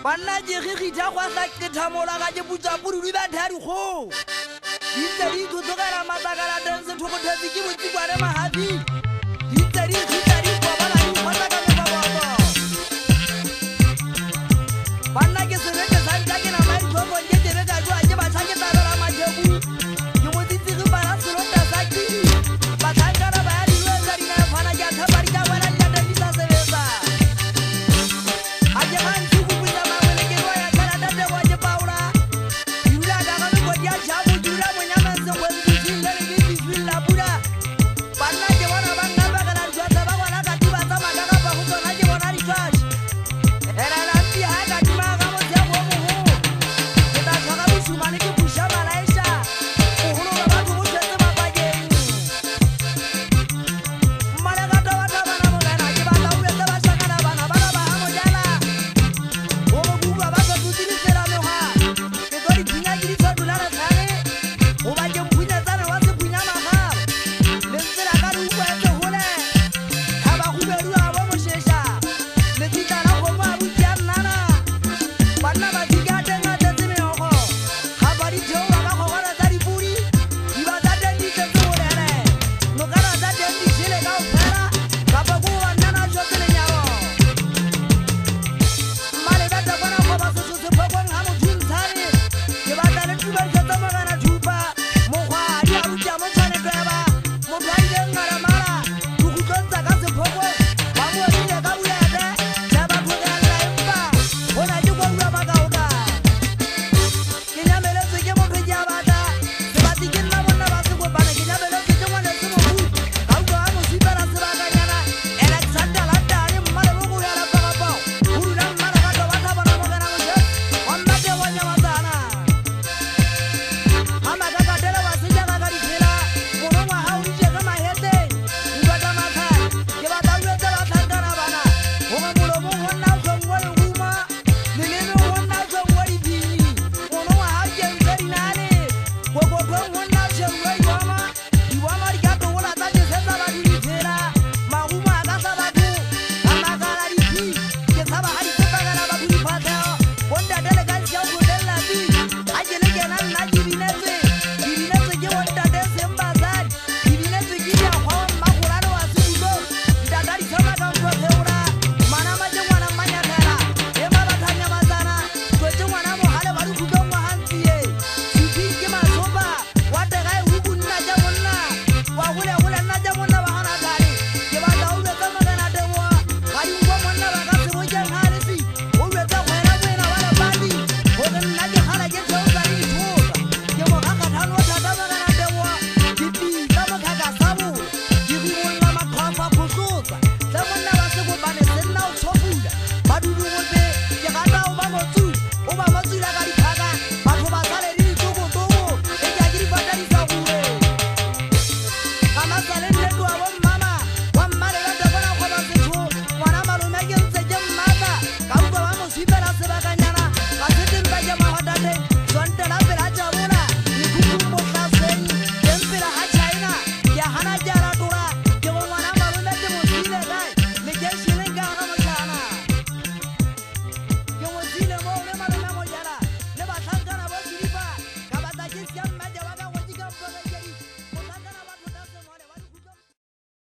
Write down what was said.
banna je gigita kwa sa ke thamola ga je butsa puri ba thari go ditari go tsogela matakala dance thoko thetse ke botsi kwa re mahabi ditari go bana di khata ka me baba banna ke se reke sa nka ke na mai thoko ke tere ka jwa je ba tshake taba la majebu ke mo ditsi go bana selo ta sa ki ba thangana ba ya di lo sa dina fana ja thabari ka bana ja ta disa sebetsa a je man tsuku butsa mangwe ke go ya kana ta te go je paula dula ka ga go dia jabu dula mo nyama se go di dinga le di fila pura banna je bona banga ba kana jwa ta ba bona ka di ba ta ma ka ba go tsona je bona ri tlash era la ti ha ka di ma ga mo je go mo ho ke ta tshwara busumane ke busha malaisha o holo ba ba go je ba ba je mala ga ta ba ta bana mo kana ke ba ta u be ta ba shaka na bana ba ba mo jala o mo bu ba ba ka tu tini sera me ha ke do ri bina giri sa dula na thane o ba je mpunya tsana wa se punya ma ha le tsela ka ru kwa se hole ha ba go beru a ba mo shesha le tita na go ma bu ya nana banna ba di ga tenga te me ho ha ba di jo ba go ga ta di puri di ba ta de di te so le le no ga ra ta de di shile ka o fera ka ba go wa nana jo te le nyawo male ba ta bona go ba so se phokwa ha mo thin thane ke ba ta le tu ba ka ta ma ga na thupa mo khwa di a ruta mo tshane ba mo ba di ngara mara tu ku tlotsa ka se phokwa ba mo di le ka buya de ja ba go ga la empa bona di go bua ba ka o ka ke nyamele se ke mo pe ja ba ta se ba ti ke na bona ba se go ba na ke nyamele se ke mo ne se mo bu ka go ha mo si para se ba ka nyana Alexander la ta ni mara mo go ya la ba ba uru na mara ka to ba ta bona mo ga na mo se wa ma te wa nya ma sana ama ka ka dela wa se ja ka ka di phela mo no wa ha u di je ka ma hete u ba ta ma kha ke ba ta u te ba tha ka na bana ho ga mo lo mo ho na so ngo le uma le le no ho na so ngo di bi mo no wa ha je nte di na le go go go ho na je ngo di wa ma di ka to la ta je se sa ba di phela ma uma ka sa ba du ama ka la di bi ke sa ba ha di ta ka la ba di pha ta wanda dele ka ja go dela bi a je le ke na na di bi ne se ke wanda de se mba za di bi ne se ki ya kwa ma go la wa su go da da di sa ma ka go te ura mana ma je wana ma nya thela e ma ba thanya ma sana go je wana mo hale ba du go mo hanti e si ti ke ma so ba wa de ga hu ku na ja monna wa hule na ja monna ba hana gari ke ba da u be ta ma ga na de mo ga yu go monna ba ka se mo je hale si o be ta go na be na wala ba di o ga na je hala je to ga ri thu ke mo ga ka thano tha ta ma ga na de mo ki pi ta ma ga ka sa bu ki ri mo na ma kha fa go so ta monna ba se go ba ne se na o tshofula ba du du mo te ke ga ta o ba mo tsu o ba mo tsu la ga di phaga ba tho ba sale di tso go to e ja di ba ta di sa bue ama sale le to wa mama wa mare ga ta bona go ba se tho wana ma lo na ke ntse ke mmata ka u ba mo si pela se ba ka nyana ka se te mba ja ma hata te sonte la pela ja bona ni ku mo ka se ni tempela ha china ya hana ja